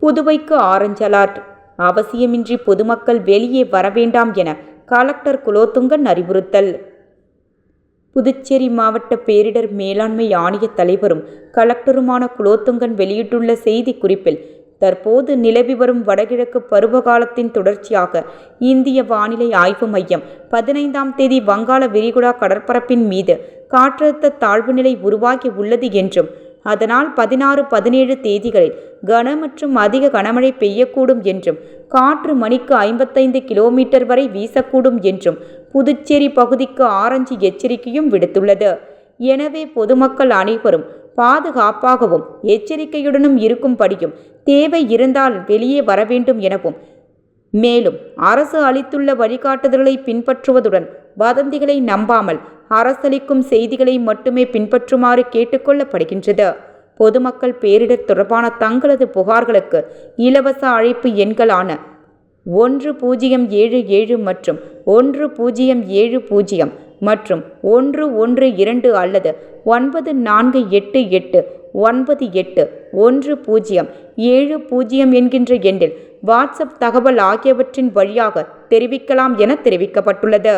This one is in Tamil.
புதுவைக்கு ஆரஞ்ச் அலர்ட். அவசியமின்றி பொதுமக்கள் வெளியே வரவேண்டாம் என கலெக்டர் குலோத்துங்கன் அறிவுறுத்தல். புதுச்சேரி மாவட்ட பேரிடர் மேலாண்மை ஆணைய தலைவரும் கலெக்டருமான குலோத்துங்கன் வெளியிட்டுள்ள செய்திக்குறிப்பில், தற்போது நிலவி வரும் வடகிழக்கு பருவகாலத்தின் தொடர்ச்சியாக இந்திய வானிலை ஆய்வு மையம் 15ஆம் தேதி வங்காள விரிகுடா கடற்பரப்பின் மீது காற்றழுத்த தாழ்வு நிலை உருவாகி உள்ளது என்றும், அதனால் 16, 17 தேதிகளில் கன மற்றும் அதிக கனமழை பெய்யக்கூடும் என்றும், காற்று மணிக்கு 55 கிலோமீட்டர் வரை வீசக்கூடும் என்றும் புதுச்சேரி பகுதிக்கு ஆரஞ்சு எச்சரிக்கையும் விடுத்துள்ளது. எனவே பொதுமக்கள் அனைவரும் பாதுகாப்பாகவும் எச்சரிக்கையுடனும் இருக்கும்படியும், தேவை இருந்தால் வெளியே வர வேண்டும் எனவும், மேலும் அரசு அளித்துள்ள வழிகாட்டுதல்களை பின்பற்றுவதுடன் வதந்திகளை நம்பாமல் அரசளிக்கும் செய்திகளை மட்டுமே பின்பற்றுமாறு கேட்டுக்கொள்ளப்படுகின்றது. பொதுமக்கள் பேரிடர் தொடர்பான தங்களது புகார்களுக்கு இலவச அழைப்பு எண்களான 1077 மற்றும் 1070 மற்றும் 112 அல்லது 9488981070 என்கின்ற எண்ணில் வாட்ஸ்அப் தகவல் ஆகியவற்றின் வழியாக தெரிவிக்கலாம் என தெரிவிக்கப்பட்டுள்ளது.